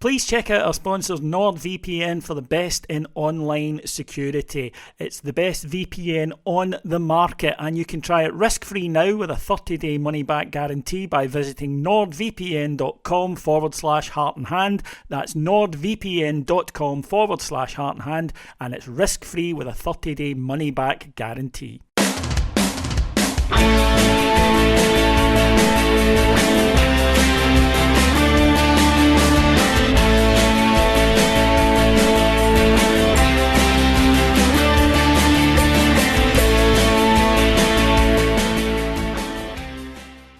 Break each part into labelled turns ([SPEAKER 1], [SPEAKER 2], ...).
[SPEAKER 1] Please check out our sponsors NordVPN for the best in online security. It's the best VPN on the market, and you can try it risk-free now with a 30-day money-back guarantee by visiting nordvpn.com/heart and hand. That's nordvpn.com/heart and hand, and it's risk-free with a 30-day money-back guarantee.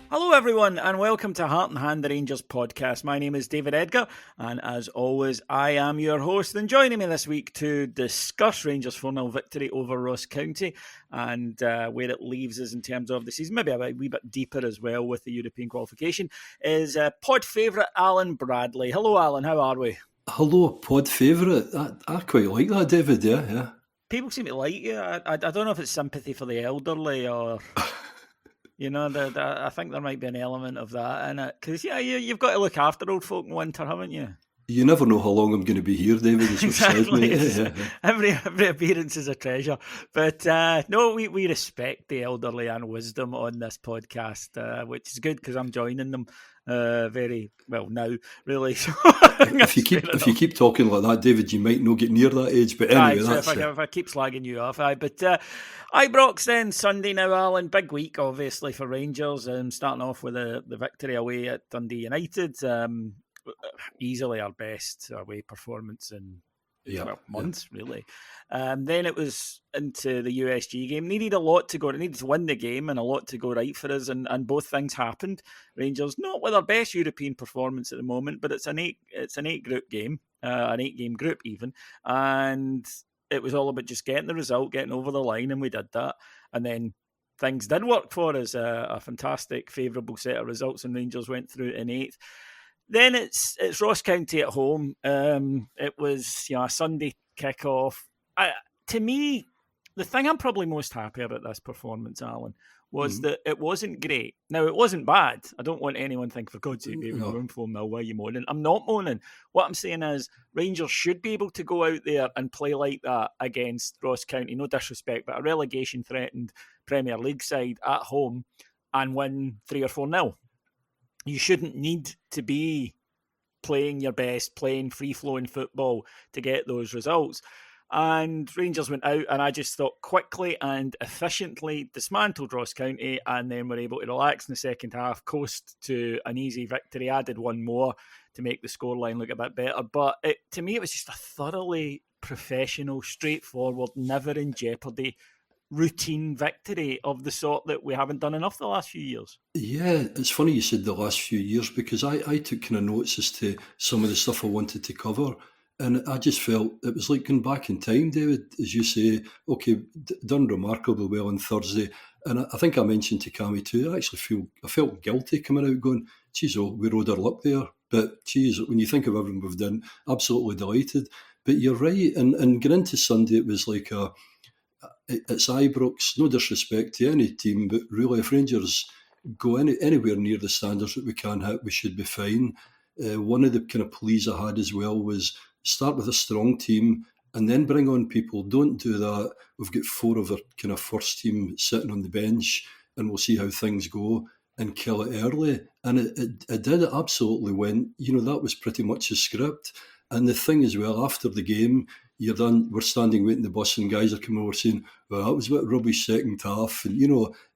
[SPEAKER 1] Hello everyone and welcome to Heart and Hand, the Rangers podcast. My name is David Edgar and as always I am your host, and joining me this week to discuss Rangers 4-0 victory over Ross County and where it leaves us in terms of the season, maybe a wee bit deeper as well with the European qualification, is pod favourite Alan Bradley. Hello Alan, how are we?
[SPEAKER 2] Hello pod favourite, I quite like that, David, yeah.
[SPEAKER 1] People seem to like you. I don't know if it's sympathy for the elderly or... You know, I think there might be an element of that in it. Because, you've got to look after old folk in winter, haven't you?
[SPEAKER 2] You never know how long I'm going to be here, David, as you've said, mate. Yeah.
[SPEAKER 1] Every appearance is a treasure. But, no, we respect the elderly and wisdom on this podcast, which is good because I'm joining them very well now, really. So
[SPEAKER 2] if you keep talking like that, David, you might not get near that age. But anyway,
[SPEAKER 1] that's it. If I keep slagging you off, but Ibrox then Sunday now, Alan. Big week, obviously, for Rangers. Starting off with the victory away at Dundee United. Easily our best away performance in months, really. Then it was into the USG game. Needed a lot to go. It needed to win the game and a lot to go right for us, and both things happened. Rangers not with our best European performance at the moment, but it's an eight group game, an 8-game group even, and it was all about just getting the result, getting over the line, and we did that. And then things did work for us. A fantastic, favourable set of results, and Rangers went through in 8th. Then it's Ross County at home. It was a Sunday kick-off. To me, the thing I'm probably most happy about this performance, Alan, was that it wasn't great. Now, it wasn't bad. I don't want anyone to think, for God's sake, we're going 4-0, why are you moaning? I'm not moaning. What I'm saying is Rangers should be able to go out there and play like that against Ross County. No disrespect, but a relegation-threatened Premier League side at home and win 3 or 4-0. You shouldn't need to be playing your best, playing free-flowing football to get those results. And Rangers went out, and I just thought quickly and efficiently dismantled Ross County, and then were able to relax in the second half, coast to an easy victory. Added one more to make the scoreline look a bit better. But to me, it was just a thoroughly professional, straightforward, never in jeopardy routine victory of the sort that we haven't done enough the last few years.
[SPEAKER 2] Yeah, it's funny you said the last few years, because I took kind of notes as to some of the stuff I wanted to cover. And I just felt it was like going back in time, David, as you say, okay, done remarkably well on Thursday. And I think I mentioned to Cammy too, I felt guilty coming out going, geez, we rode our luck there. But geez, when you think of everything we've done, absolutely delighted. But you're right, and getting into Sunday, it was like it's Ibrox, no disrespect to any team, but really if Rangers go anywhere near the standards that we can hit, we should be fine. One of the kind of pleas I had as well was start with a strong team and then bring on people. Don't do that. We've got 4 of our kind of first team sitting on the bench and we'll see how things go and kill it early. And it did. It absolutely went. That was pretty much the script. And the thing as well, after the game, we're standing waiting the bus and guys are coming over saying, well, that was a bit rubbish second half. And,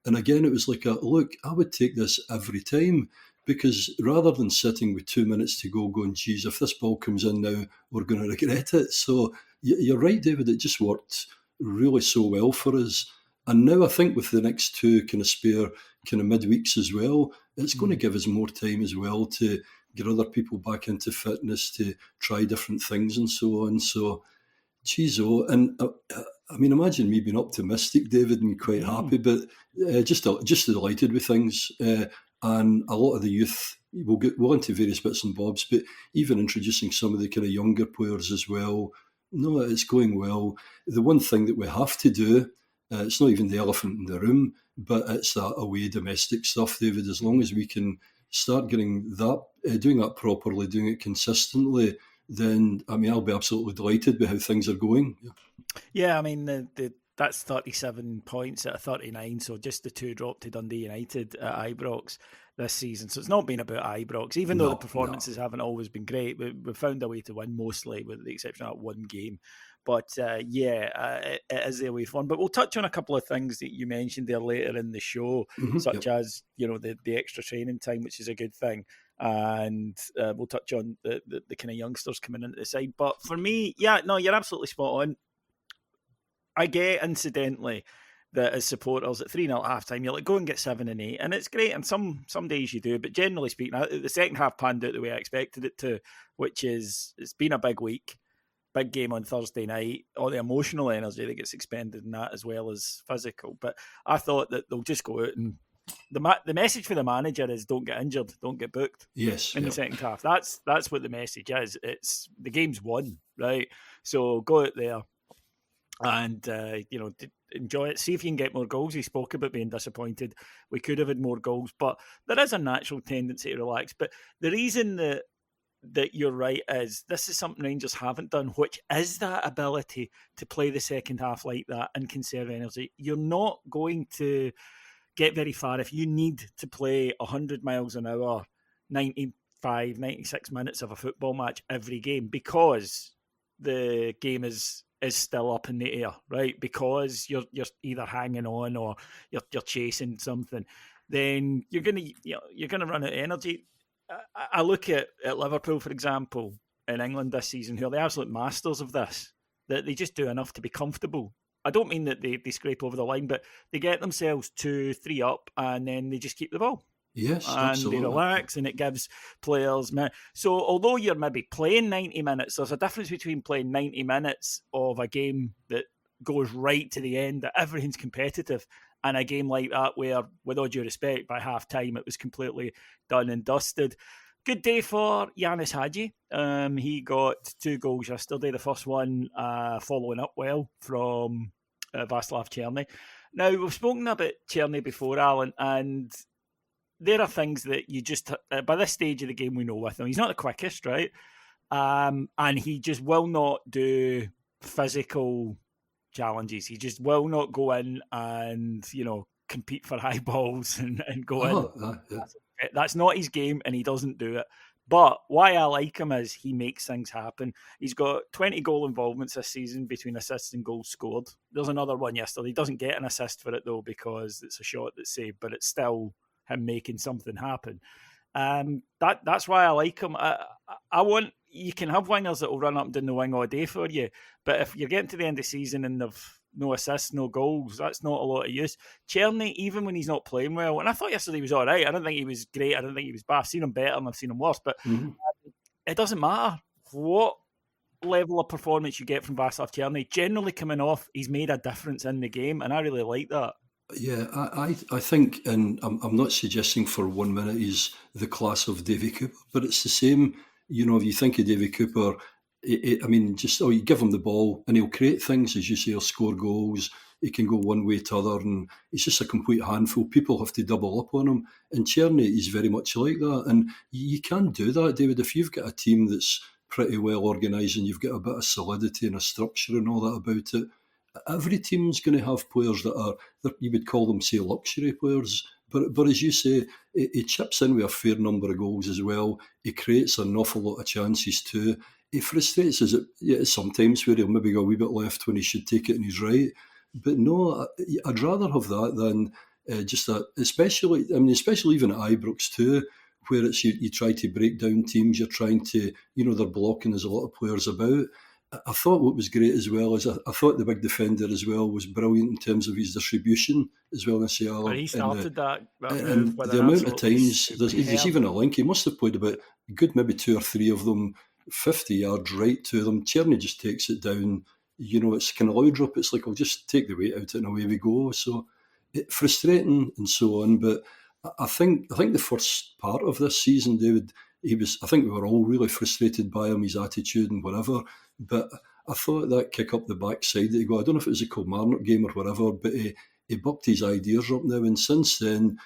[SPEAKER 2] and again, it was like, look, I would take this every time. Because rather than sitting with 2 minutes to go going, geez, if this ball comes in now, we're going to regret it. So you're right, David, it just worked really so well for us. And now I think with the next 2 kind of spare kind of midweeks as well, it's going to give us more time as well to get other people back into fitness, to try different things and so on. So, geez, and I mean, imagine me being optimistic, David, and quite happy, but just delighted with things. And a lot of the youth, we'll into various bits and bobs, but even introducing some of the kind of younger players as well. No, it's going well. The one thing that we have to do, it's not even the elephant in the room, but it's that away domestic stuff, David. As long as we can start getting that, doing that properly, doing it consistently, then I'll be absolutely delighted with how things are going.
[SPEAKER 1] Yeah, I mean, that's 37 points out of 39, so just the 2 dropped to Dundee United at Ibrox this season. So it's not been about Ibrox, even though the
[SPEAKER 2] No, no.
[SPEAKER 1] performances haven't always been great. We've found a way to win mostly, with the exception of that one game. But it is the away form. But we'll touch on a couple of things that you mentioned there later in the show, such
[SPEAKER 2] Yep.
[SPEAKER 1] as the extra training time, which is a good thing. And we'll touch on the kind of youngsters coming into the side. But for me, yeah, no, you're absolutely spot on. I get, incidentally, that as supporters at 3-0 at half time, you're like, go and get 7 and 8. And it's great. And some days you do. But generally speaking, the second half panned out the way I expected it to, which is it's been a big week, big game on Thursday night, all the emotional energy that gets expended in that as well as physical. But I thought that they'll just go out and the message for the manager is don't get injured, don't get booked
[SPEAKER 2] Yes.
[SPEAKER 1] in the second half. That's what the message is. It's the game's won, right? So go out there and enjoy it. See if you can get more goals. He spoke about being disappointed. We could have had more goals, but there is a natural tendency to relax. But the reason that you're right is this is something Rangers haven't done, which is that ability to play the second half like that and conserve energy. You're not going to get very far if you need to play 100 miles an hour, 95, 96 minutes of a football match every game, because the game is still up in the air, right? Because you're either hanging on or you're chasing something. Then you're gonna run out of energy. I look at Liverpool, for example, in England this season, who are the absolute masters of this. That they just do enough to be comfortable. I don't mean that they scrape over the line, but they get themselves 2-3 up and then they just keep the ball.
[SPEAKER 2] Yes,
[SPEAKER 1] And
[SPEAKER 2] absolutely.
[SPEAKER 1] they relax, and it gives players. So, although you're maybe playing 90 minutes, there's a difference between playing 90 minutes of a game that goes right to the end, that everything's competitive, and a game like that where, with all due respect, by half time it was completely done and dusted. Good day for Yanis Hadji. He got 2 goals yesterday. The first one following up well from Václav Cerny. Now, we've spoken about Cerny before, Alan, and there are things that you just, by this stage of the game, we know with him. He's not the quickest, right? And he just will not do physical challenges. He just will not go in and, compete for high balls and go in.
[SPEAKER 2] Yeah.
[SPEAKER 1] That's not his game, and he doesn't do it. But why I like him is he makes things happen. He's got 20 goal involvements this season between assists and goals scored. There's another one yesterday. He doesn't get an assist for it, though, because it's a shot that's saved, but it's still him making something happen. That's why I like him. I want, you can have wingers that will run up and down the wing all day for you, but if you're getting to the end of the season and they've no assists, no goals, that's not a lot of use. Cerny, even when he's not playing well, and I thought yesterday he was all right. I don't think he was great. I don't think he was bad. I've seen him better and I've seen him worse, but it doesn't matter what level of performance you get from Václav Cerny. Generally coming off, he's made a difference in the game, and I really like that.
[SPEAKER 2] Yeah, I think, and I'm not suggesting for 1 minute he's the class of Davy Cooper, but it's the same. If you think of Davy Cooper, you give him the ball and he'll create things, as you say, he'll score goals. He can go one way to other, and he's just a complete handful. People have to double up on him. And Cerny is very much like that. And you can do that, David, if you've got a team that's pretty well organised and you've got a bit of solidity and a structure and all that about it. Every team's going to have players that you would call them, say, luxury players. But as you say, he chips in with a fair number of goals as well. He creates an awful lot of chances too. He frustrates us sometimes where he'll maybe go a wee bit left when he should take it in his right. But no, I'd rather have that than especially even at Ibrox too, where it's you try to break down teams, you're trying to, they're blocking, there's a lot of players about. I thought what was great as well is I thought the big defender as well was brilliant in terms of his distribution as well as Ciala.
[SPEAKER 1] He started that
[SPEAKER 2] and the amount of times there's even a link. He must have played about maybe 2 or 3 of them, 50 yards right to them. Cerny just takes it down. It's kind of loud drop. It's like, I'll just take the weight out and away we go. So frustrating and so on. But I think the first part of this season, David, I think we were all really frustrated by him, his attitude and whatever. But I thought that kick up the backside that he got, I don't know if it was a Kilmarnock game or whatever, but he bucked his ideas up now. And since then,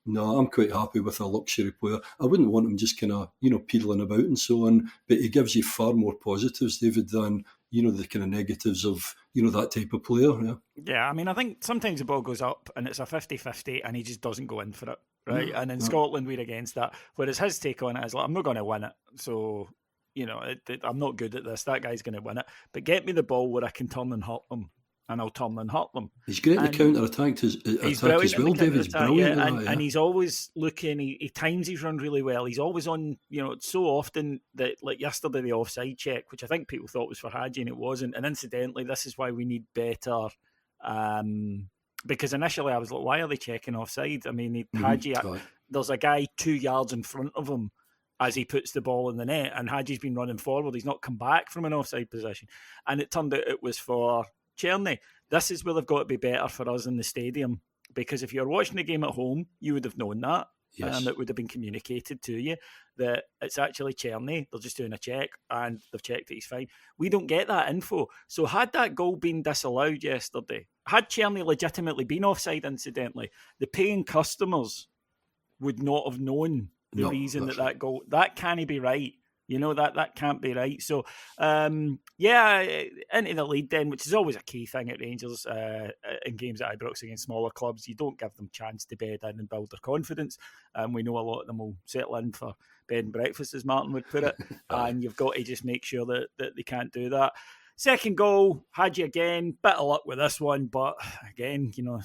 [SPEAKER 2] No, I'm quite happy with a luxury player. I wouldn't want him just kind of, peedling about and so on, but he gives you far more positives, David, than, the kind of negatives of, that type of player. Yeah.
[SPEAKER 1] Yeah, I mean, I think sometimes the ball goes up and it's a 50-50 and he just doesn't go in for it, right?
[SPEAKER 2] No,
[SPEAKER 1] And in
[SPEAKER 2] no.
[SPEAKER 1] Scotland, we're against that. Whereas his take on it is like, I'm not going to win it. So, I'm not good at this. That guy's going to win it. But get me the ball where I can turn and hurt them. And I'll turn and hurt them.
[SPEAKER 2] He's great in the
[SPEAKER 1] And
[SPEAKER 2] counter-attack
[SPEAKER 1] he's
[SPEAKER 2] attack
[SPEAKER 1] brilliant
[SPEAKER 2] as
[SPEAKER 1] in the
[SPEAKER 2] well,
[SPEAKER 1] counter
[SPEAKER 2] David's
[SPEAKER 1] attack,
[SPEAKER 2] brilliant
[SPEAKER 1] yeah.
[SPEAKER 2] at
[SPEAKER 1] And,
[SPEAKER 2] that, yeah.
[SPEAKER 1] and he's always looking, he times his run really well. He's always on, so often that, like yesterday, the offside check, which I think people thought was for Hadji and it wasn't. And incidentally, this is why we need better. Because initially I was like, why are they checking offside? I mean, Hadji,
[SPEAKER 2] Aye.
[SPEAKER 1] there's a guy 2 yards in front of him as he puts the ball in the net, and Hadji's been running forward. He's not come back from an offside position. And it turned out it was for Cerny. This is where they've got to be better for us in the stadium, because if you're watching the game at home, you would have known that.
[SPEAKER 2] Yes.
[SPEAKER 1] It would have been communicated to you that it's actually Cerny. They're just doing a check and they've checked that he's fine. We don't get that info. So had that goal been disallowed yesterday, had Cerny legitimately been offside incidentally, the paying customers would not have known the reason that goal, that can't be right. That can't be right. So, into the lead then, which is always a key thing at Rangers in games at Ibrox against smaller clubs. You don't give them chance to bed in and build their confidence. We know a lot of them will settle in for bed and breakfast, as Martin would put it. And you've got to just make sure that they can't do that. Second goal, Hadji again, bit of luck with this one, but again, you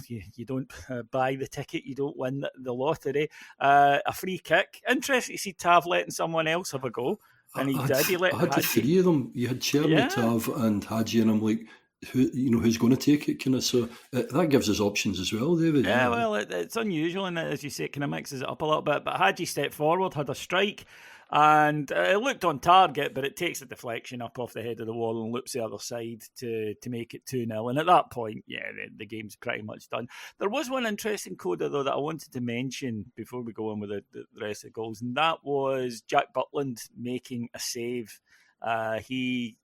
[SPEAKER 1] don't buy the ticket, you don't win the lottery. A free kick. Interesting to see Tav letting someone else have a go. And he did. He let
[SPEAKER 2] I had
[SPEAKER 1] Hadji.
[SPEAKER 2] the three of them. You had Cerny, Tav, and Hadji, and I'm like, who's going to take it? Kind of. So that gives us options as well, David.
[SPEAKER 1] Yeah, well, it's unusual, and as you say, it kind of mixes it up a little bit. But Hadji stepped forward, had a strike, and it looked on target, but it takes a deflection up off the head of the wall and loops the other side to make it 2-0. And at that point, the game's pretty much done. There was one interesting coda, though, that I wanted to mention before we go on with the rest of the goals, and that was Jack Butland making a save. He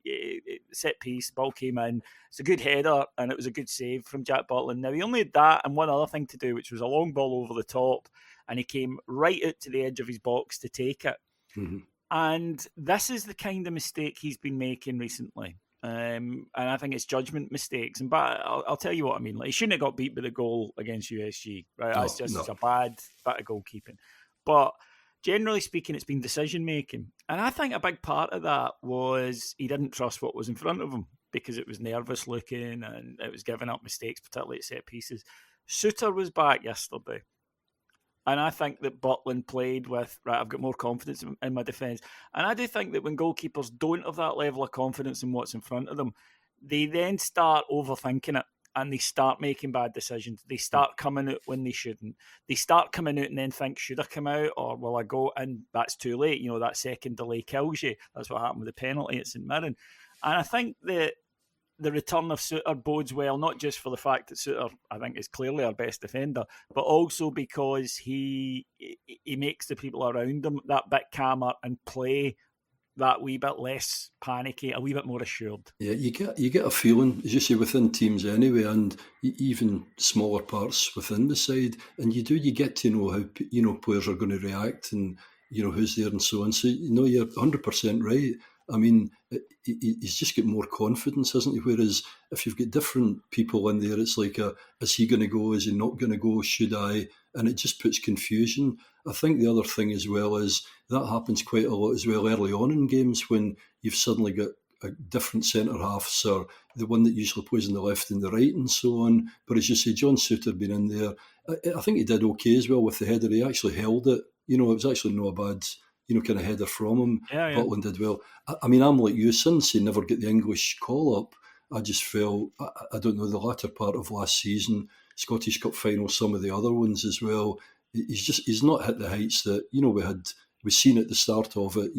[SPEAKER 1] set piece, ball came in. It's a good header, and it was a good save from Jack Butland. Now, he only had that and one other thing to do, which was a long ball over the top, and he came right out to the edge of his box to take it.
[SPEAKER 2] Mm-hmm.
[SPEAKER 1] And this is the kind of mistake he's been making recently. And I think it's judgment mistakes. But I'll tell you what I mean. Like, he shouldn't have got beat with a goal against USG, right? It's a bad bit of goalkeeping. But generally speaking, it's been decision making. And I think a big part of that was he didn't trust what was in front of him because it was nervous looking and it was giving up mistakes, particularly at set pieces. Suter was back yesterday. And I think that Butland played with, right, I've got more confidence in my defence. And I do think that when goalkeepers don't have that level of confidence in what's in front of them, they then start overthinking it and they start making bad decisions. They start coming out when they shouldn't. They start coming out and then think, should I come out or will I go? And that's too late. That second delay kills you. That's what happened with the penalty at St Mirren. And I think that the return of Suter bodes well, not just for the fact that Suter, I think, is clearly our best defender, but also because he makes the people around him that bit calmer and play that wee bit less panicky, a wee bit more assured.
[SPEAKER 2] Yeah, you get a feeling, as you say, within teams anyway, and even smaller parts within the side, and you get to know how players are going to react and who's there and so on. So you're 100% right. I mean, he's just got more confidence, hasn't he? Whereas if you've got different people in there, it's like, is he going to go? Is he not going to go? Should I? And it just puts confusion. I think the other thing as well is that happens quite a lot as well early on in games when you've suddenly got a different centre halves or the one that usually plays on the left and the right and so on. But as you say, John Suter being in there, I think he did okay as well with the header. He actually held it. It was actually not a bad kind of header from him.
[SPEAKER 1] Yeah.
[SPEAKER 2] Butland did well. I mean, I'm like you, since he never get the English call up, I just felt, I don't know, the latter part of last season, Scottish Cup final, some of the other ones as well, he's not hit the heights that, we've seen at the start of it,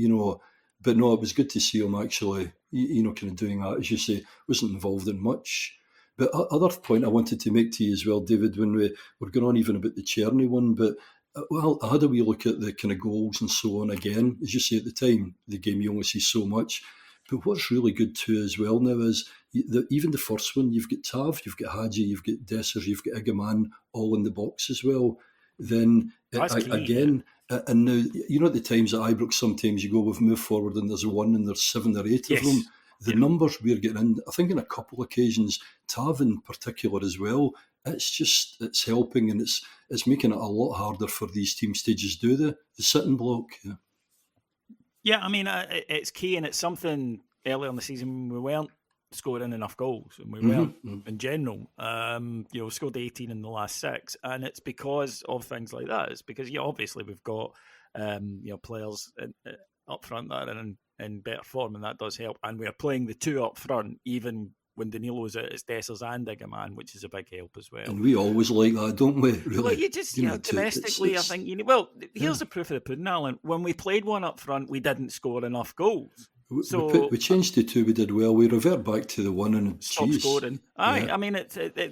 [SPEAKER 2] but no, it was good to see him actually, kind of doing that, as you say, wasn't involved in much. But other point I wanted to make to you as well, David, when we're going on even about the Cerny one, but well, how do we look at the kind of goals and so on again? As you say, at the time, the game you only see so much. But what's really good too as well now is even the first one, you've got Tav, you've got Hadji, you've got Dessers, you've got Igaman all in the box as well. then
[SPEAKER 1] That's key,
[SPEAKER 2] again, and now, you know, at the times at Ibrox, sometimes you go, we've moved forward and there's one and there's 7 or 8 of them. The numbers we're getting in, I think on a couple of occasions, Tav in particular as well, it's helping, and it's making it a lot harder for these teams to just do the sitting block.
[SPEAKER 1] Yeah, I mean, it's key, and it's something earlier in the season we weren't scoring enough goals, and we weren't in general. Scored 18 in the last 6, and it's because of things like that. It's because obviously we've got players up front that are in better form, and that does help. And we're playing the 2 up front, even when Danilo's at his Dessers and Igaman, which is a big help as well.
[SPEAKER 2] And we always like that, don't we? Really?
[SPEAKER 1] Well, you just, domestically, I think, here's the proof of the pudding, Alan. When we played one up front, we didn't score enough goals.
[SPEAKER 2] We changed to 2, we did well. We revert back to the 1 and
[SPEAKER 1] stop scoring. Aye, yeah. I mean,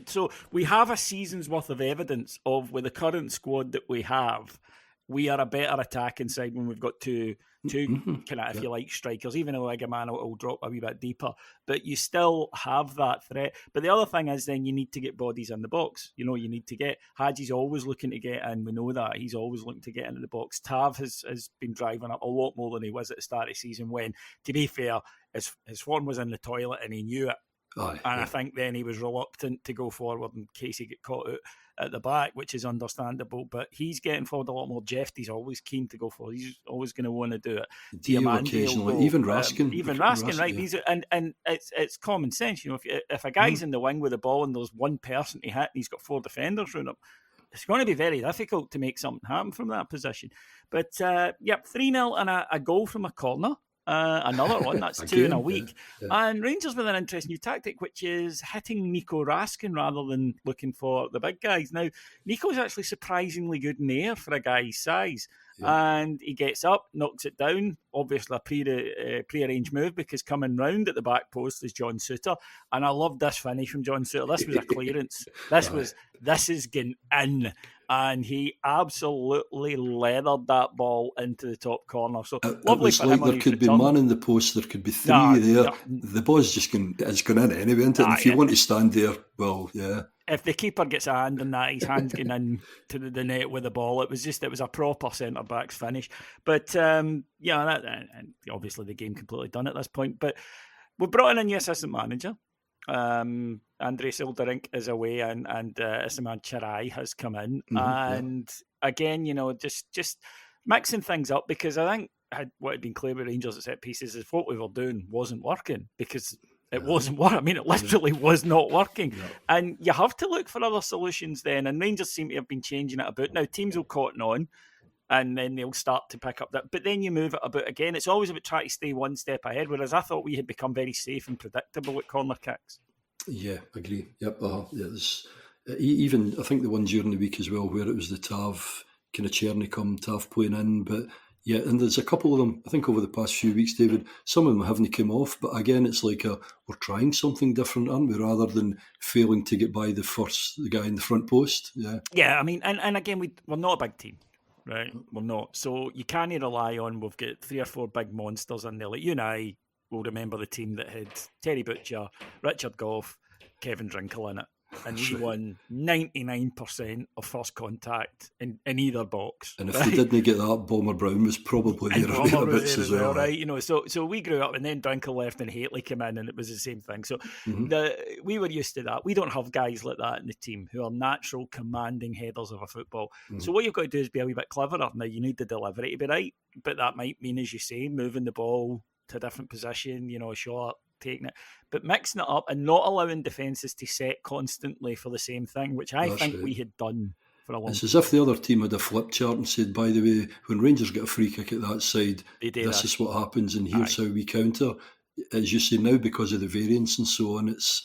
[SPEAKER 1] so we have a season's worth of evidence of, with the current squad that we have, we are a better attacking side when we've got two kind of, if you like, strikers, even though Igaman will drop a wee bit deeper. But you still have that threat. But the other thing is then you need to get bodies in the box. You need to get... Haji's always looking to get in. We know that. He's always looking to get into the box. Tav has been driving up a lot more than he was at the start of the season when, to be fair, his form was in the toilet and he knew it. I think then he was reluctant to go forward in case he get caught out at the back, which is understandable. But he's getting forward a lot more. Jeffy's always keen to go forward. He's always going to want to do it.
[SPEAKER 2] Occasionally, even Raskin.
[SPEAKER 1] Right? Yeah. And it's common sense. If a guy's in the wing with the ball and there's one person to hit and he's got 4 defenders around him, it's going to be very difficult to make something happen from that position. But 3-0 and a goal from a corner. Another one, that's 2 in a week. Yeah. And Rangers with an interesting new tactic, which is hitting Nico Raskin rather than looking for the big guys. Now, Nico's actually surprisingly good in the air for a guy his size. Yeah. And he gets up, knocks it down. Obviously, a pre-arranged move, because coming round at the back post is John Souttar. And I love this finish from John Souttar. This was a clearance. This is getting in. And he absolutely leathered that ball into the top corner. So lovely
[SPEAKER 2] for him. There could be man in the post, there could be 3 there. No. The ball's just going in anyway, isn't it? And if you want to stand there, well, yeah.
[SPEAKER 1] If the keeper gets a hand on that, his hand's going in to the net with the ball. It was a proper centre-back's finish. But, and obviously the game completely done at this point. But we brought in a new assistant manager. Andre Silderink is away, and Issaman Charai has come in. And again, just mixing things up, because I think what had been clear with Rangers at set pieces is what we were doing wasn't working, because it wasn't working. I mean, it literally was not working. No. And you have to look for other solutions then. And Rangers seem to have been changing it about. Now, teams will cotton on, and then they'll start to pick up that. But then you move it about again. It's always about trying to stay one step ahead, whereas I thought we had become very safe and predictable at corner kicks.
[SPEAKER 2] Yeah, agree. Yep. Even, I think the one during the week as well, where it was the Tav, kind of Cerny Tav playing in. But yeah, and there's a couple of them, I think, over the past few weeks, David, some of them haven't come off. But again, it's like we're trying something different, aren't we, rather than failing to get by the guy in the front post. Yeah.
[SPEAKER 1] Yeah, I mean, and again, we're not a big team. Right, we're not. So you can't rely on, we've got 3 or 4 big monsters in there. Like you and I will remember the team that had Terry Butcher, Richard Gough, Kevin Drinkle in it. And we won 99% of first contact in either box.
[SPEAKER 2] And if they didn't get that, Bomber Brown was probably there a bit as well.
[SPEAKER 1] Right? So we grew up, and then Drinkle left and Haitley came in, and it was the same thing. So we were used to that. We don't have guys like that in the team who are natural commanding headers of a football. So what you've got to do is be a wee bit cleverer. Now, you need the delivery to be right, but that might mean, as you say, moving the ball to a different position, short, taking it, but mixing it up and not allowing defences to set constantly for the same thing, which I think we had done for a long time.
[SPEAKER 2] It's as if the other team had a flip chart and said, by the way, when Rangers get a free kick at that side, this is what happens, and here's how we counter. As you say now, because of the variance and so on, it's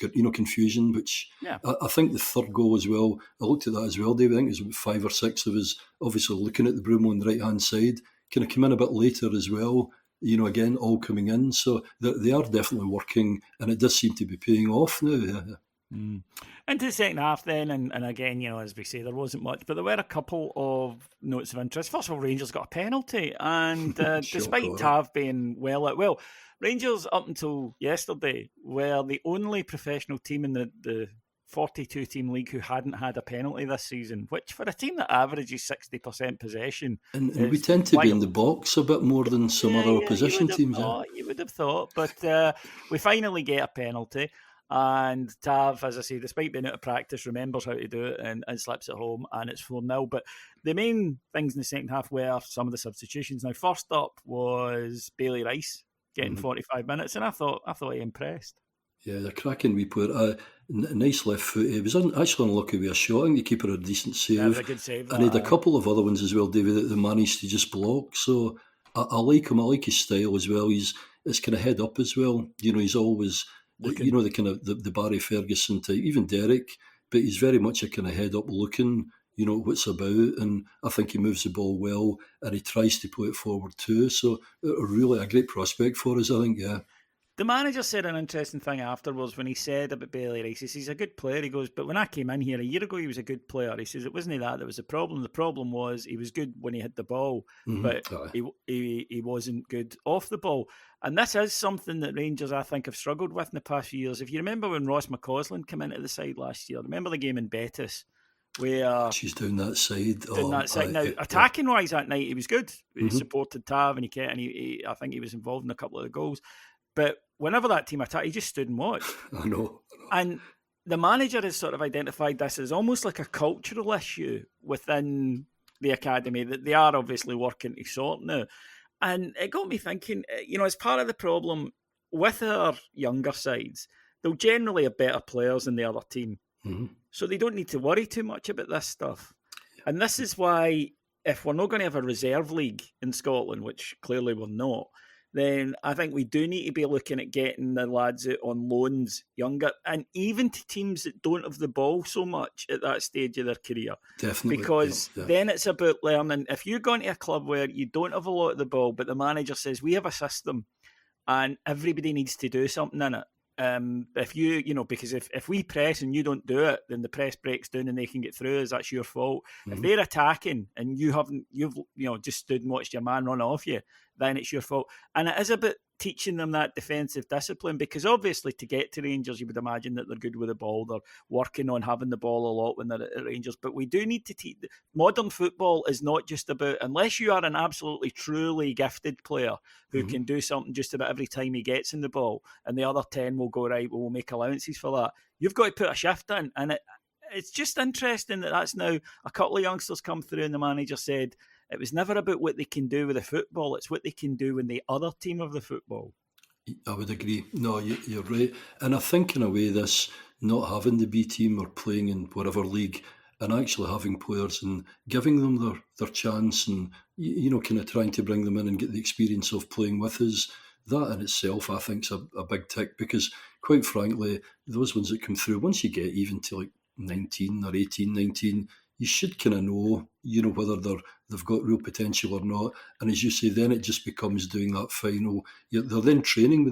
[SPEAKER 2] got confusion, which I think the third goal as well, I looked at that as well, David. I think it was 5 or 6 of us obviously looking at the Broom on the right hand side, kind of come in a bit later as well. Again, all coming in. So they are definitely working, and it does seem to be paying off now.
[SPEAKER 1] Into the second half then, and again, as we say, there wasn't much, but there were a couple of notes of interest. First of all, Rangers got a penalty, and despite Tav being well, Rangers up until yesterday were the only professional team in the 42-team league who hadn't had a penalty this season, which for a team that averages 60% possession
[SPEAKER 2] And we
[SPEAKER 1] is
[SPEAKER 2] tend to be in the
[SPEAKER 1] wild.
[SPEAKER 2] box a bit more than some other
[SPEAKER 1] Yeah, you
[SPEAKER 2] opposition
[SPEAKER 1] would have
[SPEAKER 2] teams. Yeah.
[SPEAKER 1] thought. You would have thought, but we finally get a penalty, and Tav, as I say, despite being out of practice, remembers how to do it and slips it home, and it's 4-0. But the main things in the second half were some of the substitutions. Now, first up was Bailey Rice getting 45 minutes, and I thought he impressed.
[SPEAKER 2] Yeah, the cracking wee player. Nice left foot. He was actually unlucky with a shot. I think the keeper had a decent
[SPEAKER 1] That was
[SPEAKER 2] save.
[SPEAKER 1] a good save.
[SPEAKER 2] And he had a couple of other ones as well, David, that they managed to just block. So I like him. I like his style as well. It's kind of head up as well. He's always,
[SPEAKER 1] Looking.
[SPEAKER 2] the kind of the Barry Ferguson type, even Derek, but he's very much a kind of head up looking, what's about. And I think he moves the ball well and he tries to play it forward too. So really a great prospect for us, I think, yeah.
[SPEAKER 1] The manager said an interesting thing afterwards when he said about Bailey Rice. He says he's a good player. He goes, but when I came in here a year ago, he was a good player. He says it wasn't that was the problem. The problem was he was good when he hit the ball, but he wasn't good off the ball. And this is something that Rangers, I think, have struggled with in the past few years. If you remember when Ross McCausland came into the side last year, remember the game in Betis? Where
[SPEAKER 2] she's down that side.
[SPEAKER 1] Now, attacking wise that night, he was good. He supported Tav and he I think he was involved in a couple of the goals. But whenever that team attacked, he just stood and watched.
[SPEAKER 2] I know.
[SPEAKER 1] And the manager has sort of identified this as almost like a cultural issue within the academy that they are obviously working to sort now. And it got me thinking, as part of the problem with our younger sides, they'll generally have better players than the other team. So they don't need to worry too much about this stuff. And this is why, if we're not going to have a reserve league in Scotland, which clearly we're not, then I think we do need to be looking at getting the lads out on loans younger, and even to teams that don't have the ball so much at that stage of their career.
[SPEAKER 2] Definitely.
[SPEAKER 1] Because then it's about learning. If you're going to a club where you don't have a lot of the ball, but the manager says, we have a system and everybody needs to do something in it. If because if we press and you don't do it, then the press breaks down and they can get through us. That's your fault. If they're attacking and you've just stood and watched your man run off you, then it's your fault. And it is about teaching them that defensive discipline, because obviously to get to Rangers, you would imagine that they're good with the ball. They're working on having the ball a lot when they're at Rangers. But we do need to teach. Modern football is not just about, unless you are an absolutely truly gifted player who can do something just about every time he gets in the ball, and the other 10 will go, right, we'll make allowances for that. You've got to put a shift in. And it's just interesting that that's now a couple of youngsters come through and the manager said, it was never about what they can do with the football. It's what they can do when the other team of the football.
[SPEAKER 2] I would agree. No, you're right. And I think in a way this not having the B team or playing in whatever league and actually having players and giving them their chance and, kind of trying to bring them in and get the experience of playing with us, that in itself I think is a big tick, because quite frankly, those ones that come through, once you get even to like 19 or 18, 19, you should kind of know, whether they've got real potential or not. And as you say, then it just becomes doing that final. They're then training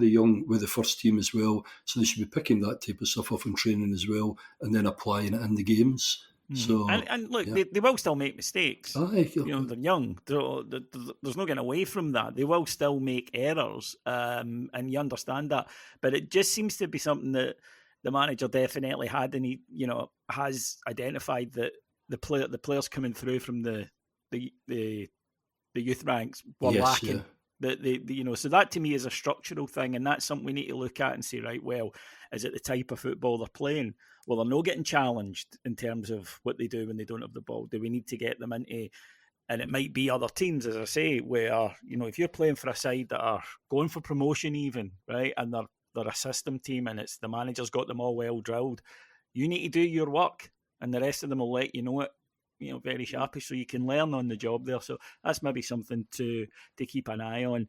[SPEAKER 2] with the first team as well, so they should be picking that type of stuff up in training as well, and then applying it in the games. So
[SPEAKER 1] and look, they will still make mistakes.
[SPEAKER 2] They're
[SPEAKER 1] young. There's no getting away from that. They will still make errors, and you understand that. But it just seems to be something that the manager definitely had, and he has identified that the players coming through from the youth ranks were lacking. Yeah. So that to me is a structural thing, and that's something we need to look at and say, right, well, is it the type of football they're playing? Well, they're not getting challenged in terms of what they do when they don't have the ball. Do we need to get them into? And it might be other teams, as I say, where if you're playing for a side that are going for promotion, even right, and they're a system team, and it's the manager's got them all well drilled. You need to do your work, and the rest of them will let you know it, very sharply, so you can learn on the job there. So that's maybe something to keep an eye on.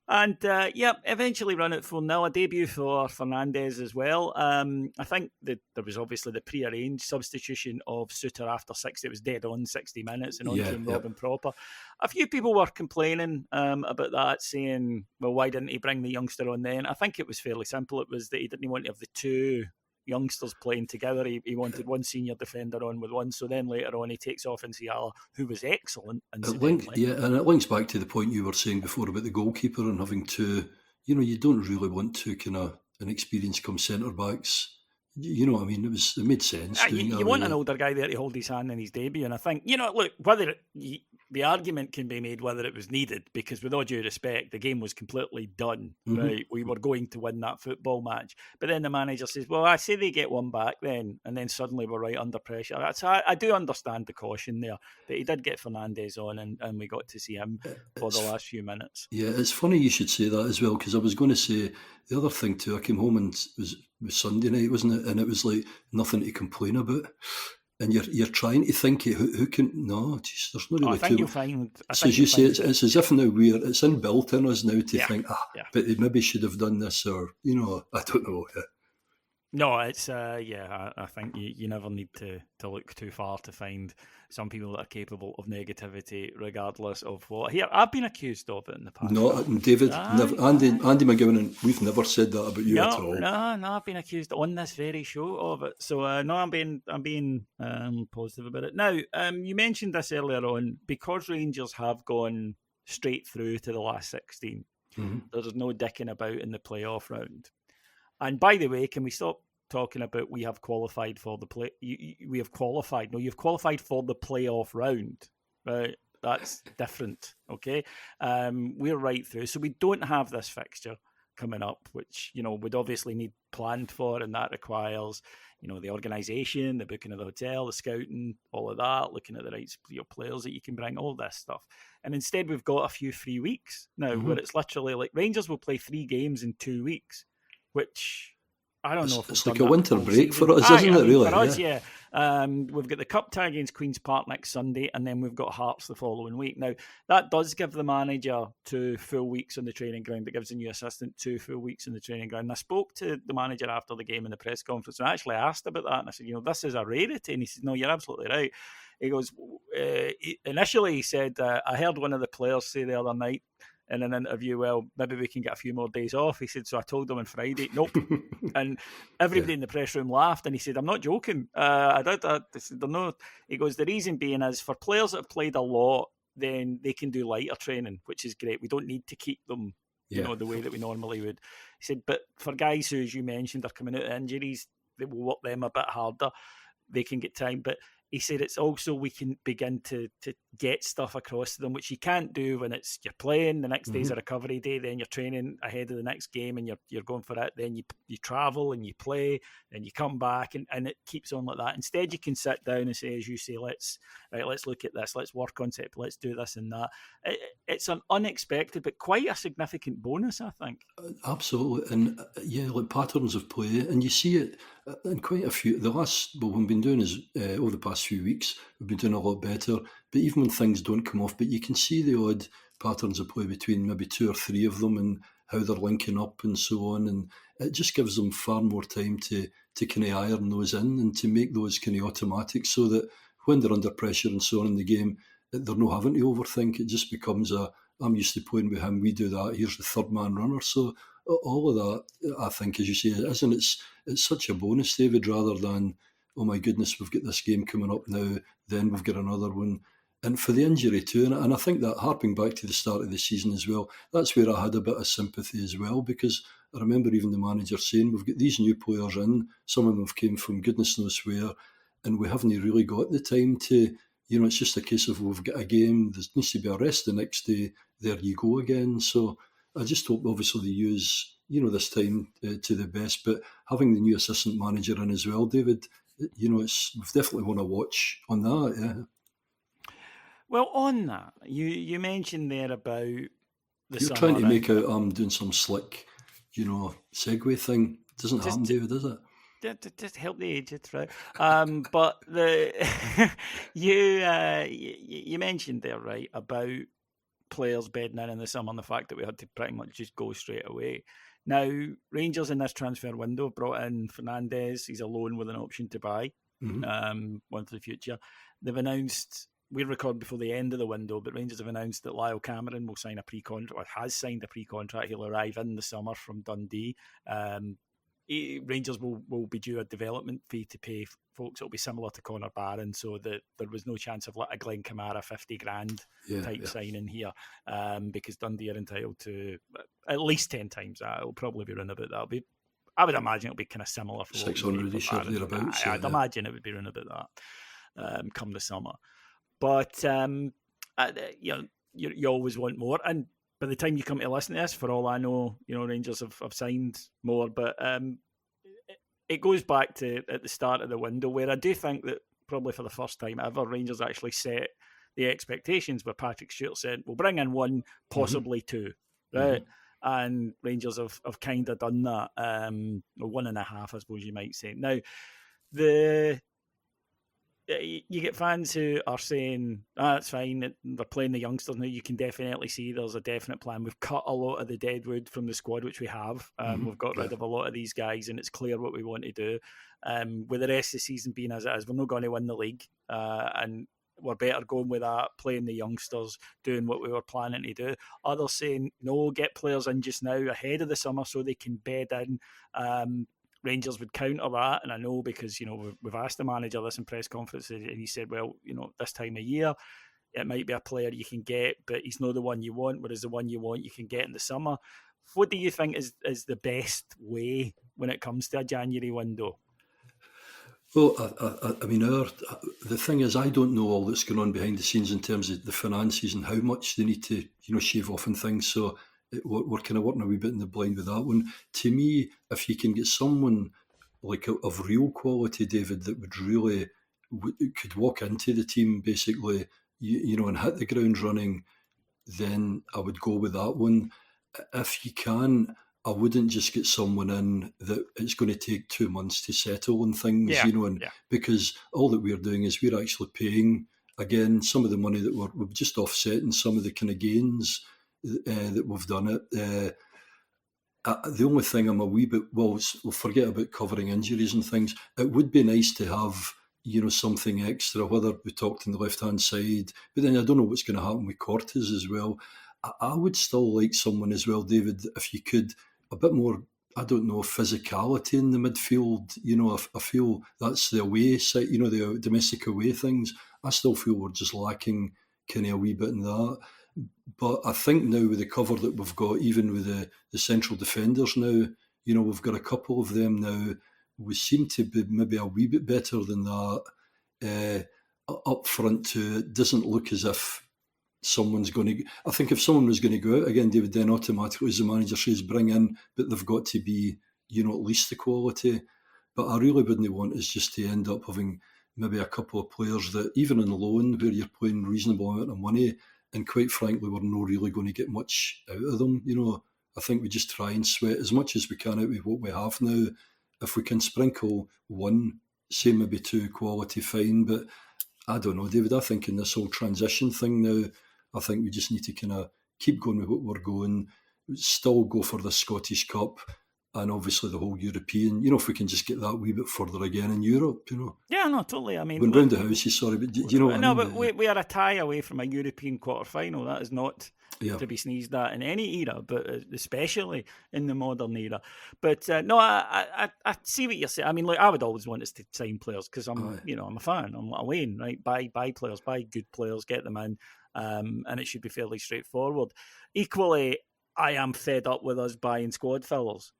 [SPEAKER 1] And eventually run it 4-0. A debut for Fernandez as well. I think that there was obviously the pre-arranged substitution of Suter after 60. It was dead on 60 minutes, and on came Robin Proper. A few people were complaining about that, saying, well, why didn't he bring the youngster on then? I think it was fairly simple. It was that he didn't want to have the two youngsters playing together. He wanted one senior defender on with one, so then later on he takes off Nsiala, who was excellent.
[SPEAKER 2] And it links back to the point you were saying before about the goalkeeper and having two, you don't really want two kind of inexperienced come centre backs, You know what I mean? It made sense doing
[SPEAKER 1] You
[SPEAKER 2] that
[SPEAKER 1] want
[SPEAKER 2] way.
[SPEAKER 1] an older guy there to hold his hand in his debut, and I think, look, the argument can be made whether it was needed, because with all due respect, the game was completely done, right? We were going to win that football match. But then the manager says, well, I say they get one back then, and then suddenly we're right under pressure. I do understand the caution there, but he did get Fernandes on, and we got to see him for the last few minutes.
[SPEAKER 2] Yeah, it's funny you should say that as well, because I was going to say the other thing too. I came home and it was Sunday night, wasn't it? And it was like nothing to complain about. And you're trying to think who can. No, geez, there's not really
[SPEAKER 1] I think
[SPEAKER 2] too.
[SPEAKER 1] you'll find.
[SPEAKER 2] So as you say, it's as if now it's inbuilt in us now to
[SPEAKER 1] Yeah,
[SPEAKER 2] think,
[SPEAKER 1] yeah.
[SPEAKER 2] but they maybe should have done this, or I don't know.
[SPEAKER 1] No, it's I think you never need to look too far to find some people that are capable of negativity, regardless of what. Here, I've been accused of it in the past.
[SPEAKER 2] No, David, never, Andy McGowan, and we've never said that about you at all.
[SPEAKER 1] No, I've been accused on this very show of it. So no, I'm being positive about it. Now, you mentioned this earlier on, because Rangers have gone straight through to the last 16.
[SPEAKER 2] Mm-hmm.
[SPEAKER 1] There's no dicking about in the playoff round. And by the way, can we stop talking about we have qualified for the play? We have qualified. No, you've qualified for the playoff round, right? That's different. Okay, we're right through, so we don't have this fixture coming up, which would obviously need planned for, and that requires the organisation, the booking of the hotel, the scouting, all of that, looking at the right players that you can bring, all this stuff. And instead, we've got a few free weeks now, where it's literally like Rangers will play 3 games in 2 weeks, which I don't know if
[SPEAKER 2] it's like a winter break for us, isn't it? Really,
[SPEAKER 1] for us, yeah. We've got the cup tie against Queen's Park next Sunday, and then we've got Hearts the following week. Now, that does give the manager 2 full weeks on the training ground. It gives the new assistant 2 full weeks on the training ground. And I spoke to the manager after the game in the press conference, and I actually asked about that, and I said, this is a rarity. And he said, no, you're absolutely right. He goes, initially he said, I heard one of the players say the other night in an interview, well, maybe we can get a few more days off. He said, so I told them on Friday, nope. And everybody in the press room laughed, and he said, I'm not joking. I did that. He goes, the reason being is for players that have played a lot, then they can do lighter training, which is great. We don't need to keep them, the way that we normally would. He said, but for guys who, as you mentioned, are coming out of injuries, they will work them a bit harder. They can get time. But he said it's also we can begin to get stuff across to them, which you can't do when it's you're playing, the next day's a recovery day, then you're training ahead of the next game and you're going for it, then you travel and you play, and you come back and it keeps on like that. Instead, you can sit down and say, as you say, let's look at this, let's work on it, let's do this and that. It's an unexpected but quite a significant bonus, I think.
[SPEAKER 2] Absolutely, and like patterns of play, and you see it in quite a few. What we've been doing is over the past few weeks, we've been doing a lot better. But even when things don't come off, but you can see the odd patterns of play between maybe 2 or 3 of them, and how they're linking up and so on, and it just gives them far more time to kind of iron those in and to make those kind of automatic, so that when they're under pressure and so on in the game, they're not having to overthink. It just becomes I'm used to playing with him, we do that, here's the third man runner. So all of that, I think, as you say, it's such a bonus, David, rather than, oh my goodness, we've got this game coming up now, then we've got another one. And for the injury too, and I think that, harping back to the start of the season as well, that's where I had a bit of sympathy as well, because I remember even the manager saying, we've got these new players in, some of them have came from goodness knows where, and we haven't really got the time to, it's just a case of we've got a game, there needs to be a rest the next day, there you go again. So I just hope obviously they use, this time to the best, but having the new assistant manager in as well, David, we've definitely want to watch on that, yeah.
[SPEAKER 1] Well, on that, you mentioned there about the
[SPEAKER 2] You're trying to make out I'm doing some slick, segue thing. It doesn't happen, David, does it?
[SPEAKER 1] Just help the aged, right? But you mentioned there, right, about players bedding in the summer and the fact that we had to pretty much just go straight away. Now, Rangers in this transfer window brought in Fernandes. He's a loan with an option to buy one for the future. They've announced, we record before the end of the window, but Rangers have announced that Lyle Cameron will sign a pre-contract, or has signed a pre-contract. He'll arrive in the summer from Dundee. Rangers will be due a development fee to pay folks. It'll be similar to Connor Barron, so that there was no chance of a Glenn Kamara 50 grand type signing here, because Dundee are entitled to at least 10 times that. It'll probably be around about that. It'll be I would imagine it'll be kind of similar for what we paid
[SPEAKER 2] 600
[SPEAKER 1] for
[SPEAKER 2] ish or
[SPEAKER 1] Barron.
[SPEAKER 2] thereabouts.
[SPEAKER 1] I'd imagine it would be around about that come the summer. But you always want more, and by the time you come to listen to this, for all I know, Rangers have signed more. But it goes back to at the start of the window, where I do think that probably for the first time ever, Rangers actually set the expectations, where Patrick Stewart said, we'll bring in one, possibly two, right? And Rangers have kind of done that, 1.5, I suppose you might say. Now, you get fans who are saying, that's fine, they're playing the youngsters now. You can definitely see there's a definite plan. We've cut a lot of the dead wood from the squad, which we have. We've got rid of a lot of these guys, and it's clear what we want to do. With the rest of the season being as it is, we're not going to win the league. And we're better going with that, playing the youngsters, doing what we were planning to do. Others saying, no, get players in just now ahead of the summer so they can bed in. Rangers would counter that, and I know because we've asked the manager this in press conferences, and he said, well, this time of year it might be a player you can get, but he's not the one you want, whereas the one you want you can get in the summer. What do you think is the best way when it comes to a January window?
[SPEAKER 2] Well, I mean, the thing is, I don't know all that's going on behind the scenes in terms of the finances and how much they need to shave off and things, so we're kind of working a wee bit in the blind with that one. To me, if you can get someone like of real quality, David, that would really could walk into the team basically, and hit the ground running, then I would go with that one. If you can, I wouldn't just get someone in that it's going to take 2 months to settle and things, because all that we're doing is we're actually paying again some of the money that we're just offsetting some of the kind of gains that we've done it. The only thing I'm a wee bit, we'll forget about covering injuries and things. It would be nice to have, something extra, whether we talked on the left-hand side, but then I don't know what's going to happen with Cortes as well. I would still like someone as well, David, if you could, a bit more, I don't know, physicality in the midfield. I feel that's the away side, the domestic away things. I still feel we're just lacking kind of a wee bit in that. But I think now with the cover that we've got, even with the central defenders now, we've got a couple of them now. We seem to be maybe a wee bit better than that. Up front too, it doesn't look as if someone's going to... I think if someone was going to go out again, David, then automatically, as the manager says, bring in, but they've got to be, at least the quality. But I really wouldn't want is just to end up having maybe a couple of players that, even on loan, where you're paying reasonable amount of money, and quite frankly, we're not really going to get much out of them. I think we just try and sweat as much as we can out with what we have now. If we can sprinkle one, say maybe two quality, fine. But I don't know, David, I think in this whole transition thing now, I think we just need to kind of keep going with what we're going, still go for the Scottish Cup, and obviously the whole European, if we can just get that wee bit further again in Europe,
[SPEAKER 1] Yeah, no, totally. I mean...
[SPEAKER 2] When round the houses, sorry, but do you know what I mean?
[SPEAKER 1] No, but we are a tie away from a European quarter-final. That is not to be sneezed at in any era, but especially in the modern era. But no, I see what you're saying. I mean, I would always want us to sign players because I'm a fan. I'm a Wayne, right? Buy players, buy good players, get them in, and it should be fairly straightforward. Equally, I am fed up with us buying squad fillers.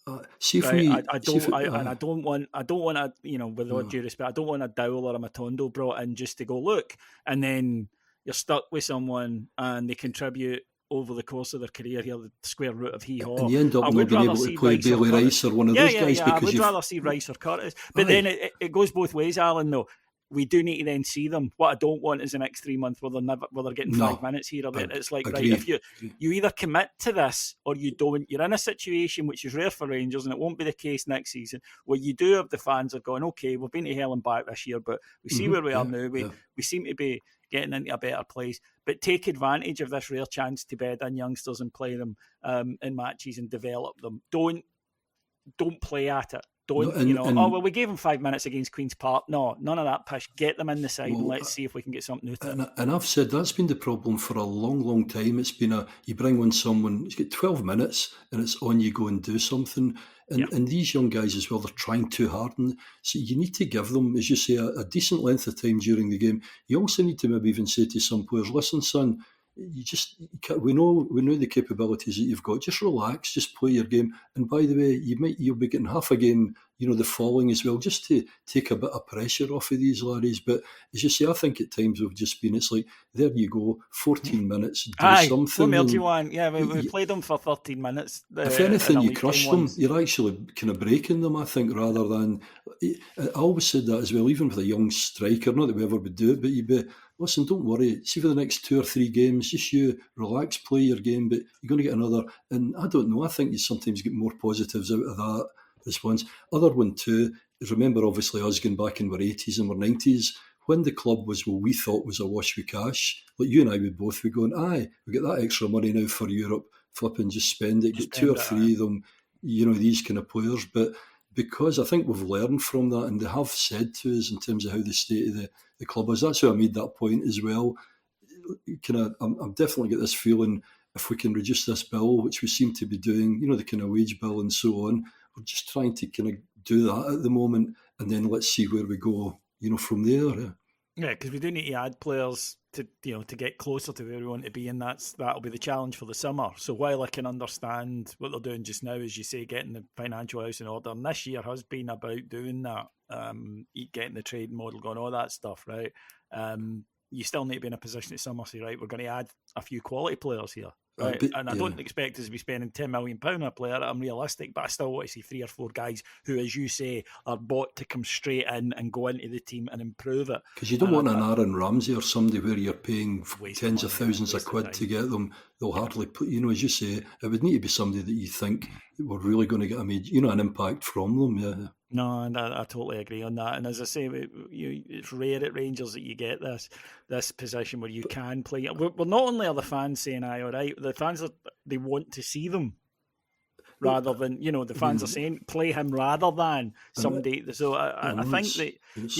[SPEAKER 1] I don't want a, with all due respect, I don't want a Dowell or a Matondo brought in just to go look, and then you're stuck with someone and they contribute over the course of their career here, the square root of hee-haw.
[SPEAKER 2] And you end up not being able to play Bailey Rice or one of those guys.
[SPEAKER 1] I would rather see Rice or Curtis. But then it goes both ways, Alan, though. We do need to then see them. What I don't want is the next 3 months where they're getting 5 minutes here or there. It's like, right, if you either commit to this or you don't, you're in a situation which is rare for Rangers, and it won't be the case next season, where you do have the fans are going, okay, we've been to hell and back this year, but we see where we are now. We seem to be getting into a better place, but take advantage of this rare chance to bed in youngsters and play them in matches and develop them. Don't play at it. We gave them 5 minutes against Queen's Park. No, none of that pish. Get them in the side and let's see if we can get something out of it.
[SPEAKER 2] And I've said that's been the problem for a long, long time. It's been you bring on someone, he's got 12 minutes and it's on, you go and do something. And these young guys as well, they're trying too hard. And so you need to give them, as you say, a decent length of time during the game. You also need to maybe even say to some players, listen, son, we know the capabilities that you've got. Just relax, just play your game. And by the way, you'll be getting half a game, the following as well, just to take a bit of pressure off of these laddies. But as you say, I think at times we've just been, it's like, there you go, 14 minutes, do something.
[SPEAKER 1] What more do you want? Yeah, we played them for 13 minutes.
[SPEAKER 2] If anything, you crush them, you're actually kind of breaking them, I think, rather than... I always said that as well, even with a young striker, not that we ever would do it, but you'd be, listen, don't worry, see for the next 2 or 3 games, just you relax, play your game, but you're going to get another. And I don't know, I think you sometimes get more positives out of that response. Other one too, is remember obviously us going back in our 80s and our 90s, when the club was what we thought was awash with cash, like you and I would both be going, aye, we get that extra money now for Europe, flipping just spend it, get 2 or 3 of them, these kind of players. But because I think we've learned from that, and they have said to us in terms of how the state of the club is, that's how I made that point as well. I'm definitely get this feeling, if we can reduce this bill, which we seem to be doing, the kind of wage bill and so on, we're just trying to kind of do that at the moment, and then let's see where we go, from there.
[SPEAKER 1] Yeah, because we do need to add players to get closer to where we want to be, and that'll be the challenge for the summer. So while I can understand what they're doing just now, as you say, getting the financial house in order, and this year has been about doing that, getting the trade model going, all that stuff, right? You still need to be in a position at summer, say, right, we're going to add a few quality players here. Right, and I don't expect us to be spending £10 million on a player. I'm realistic, but I still want to see 3 or 4 guys who, as you say, are bought to come straight in and go into the team and improve it.
[SPEAKER 2] Because you don't want an Aaron Ramsey or somebody where you're paying tens of thousands of quid to get them. They'll hardly put, as you say, it would need to be somebody that you think we're really going to get an impact from them. Yeah.
[SPEAKER 1] No, and I totally agree on that. And as I say, it's rare at Rangers that you get this position where you can play. Well, not only are the fans saying aye, all right, the fans they want to see them rather than the fans are saying play him rather than somebody. So I think that
[SPEAKER 2] it's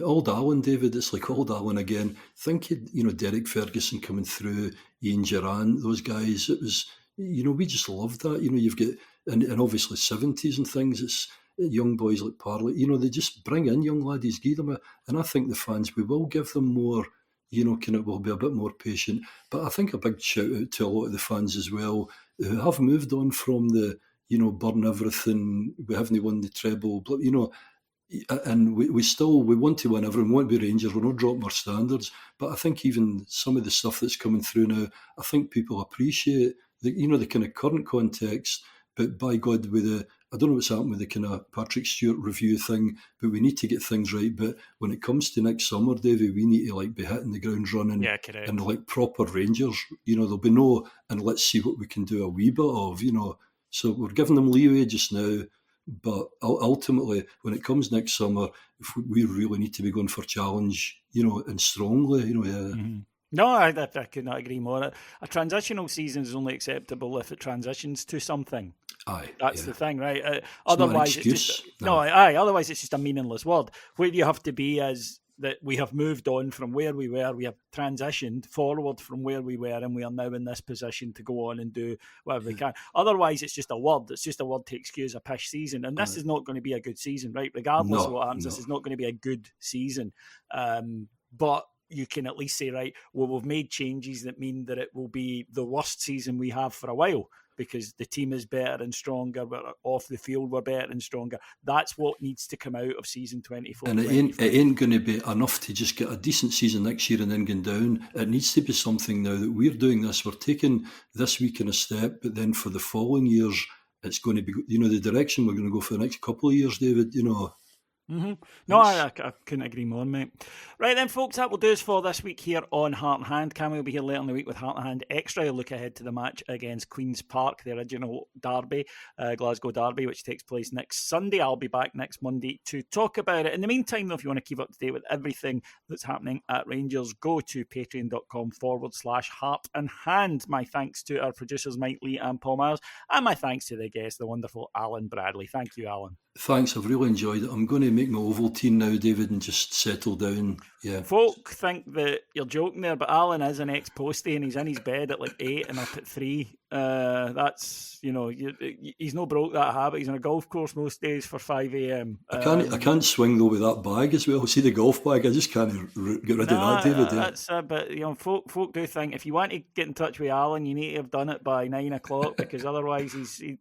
[SPEAKER 2] old Allen, David. It's like old Allen again. Think Derek Ferguson coming through, Ian Gerrard, those guys. It was we just loved that. You've got and obviously 70s and things. It's young boys like Parley, they just bring in young laddies, give them and I think the fans, we will give them more, we'll be a bit more patient. But I think a big shout out to a lot of the fans as well, who have moved on from the, burn everything, we haven't won the treble, and we want to win everything, we want to be Rangers, we're not dropping our standards. But I think even some of the stuff that's coming through now, I think people appreciate the kind of current context. But by God, I don't know what's happened with the kind of Patrick Stewart review thing, but we need to get things right. But when it comes to next summer, Davey, we need to be hitting the ground running, and proper Rangers. There'll be no, and let's see what we can do a wee bit of. So we're giving them leeway just now, but ultimately, when it comes next summer, if we really need to be going for challenge, and strongly, Yeah.
[SPEAKER 1] Mm-hmm. No, I could not agree more. A transitional season is only acceptable if it transitions to something.
[SPEAKER 2] Aye,
[SPEAKER 1] that's the thing, right?
[SPEAKER 2] Otherwise, it's just
[SPEAKER 1] otherwise it's just a meaningless word. Where you have to be is that we have moved on from where we were. We have transitioned forward from where we were, and we are now in this position to go on and do whatever we can. Otherwise, it's just a word. It's just a word to excuse a pish season, and this is not going to be a good season, right? Regardless of what happens, this is not going to be a good season. But you can at least say, right, well, we've made changes that mean that it will be the worst season we have for a while because the team is better and stronger, but off the field we're better and stronger. That's what needs to come out of season 24.
[SPEAKER 2] And it ain't going to be enough to just get a decent season next year and then going down. It needs to be something now that we're doing this. We're taking this week in a step, but then for the following years, it's going to be, the direction we're going to go for the next couple of years, David,
[SPEAKER 1] Mm-hmm. No, I couldn't agree more, mate. Right then, folks, that will do us for this week here on Heart and Hand. Cammy will be here later in the week with Heart and Hand Extra. A look ahead to the match against Queen's Park, the original derby, Glasgow derby, which takes place next Sunday. I'll be back next Monday to talk about it. In the meantime, though, if you want to keep up to date with everything that's happening at Rangers, go to patreon.com/Heart and Hand. My thanks to our producers, Mike Lee and Paul Miles, and my thanks to the guest, the wonderful Alan Bradley. Thank you, Alan.
[SPEAKER 2] Thanks, I've really enjoyed it. I'm going to make my Ovaltine now, David, and just settle down. Yeah.
[SPEAKER 1] Folk think that you're joking there, but Alan is an ex-postie and he's in his bed at like 8 and up at 3. That's, he's no broke that habit. He's on a golf course most days for 5 a.m.
[SPEAKER 2] I can't swing though with that bag as well. See the golf bag, I just can't get rid of that, David. Yeah.
[SPEAKER 1] That's but folk do think if you want to get in touch with Alan, you need to have done it by 9 o'clock because otherwise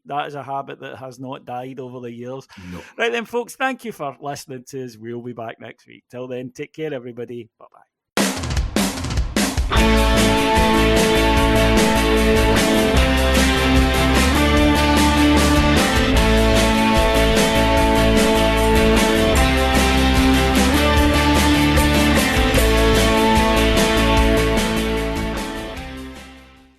[SPEAKER 1] that is a habit that has not died over the years.
[SPEAKER 2] No.
[SPEAKER 1] Right then, folks, thank you for listening to us. We'll be back next week. Till then, take care, everybody. Bye bye.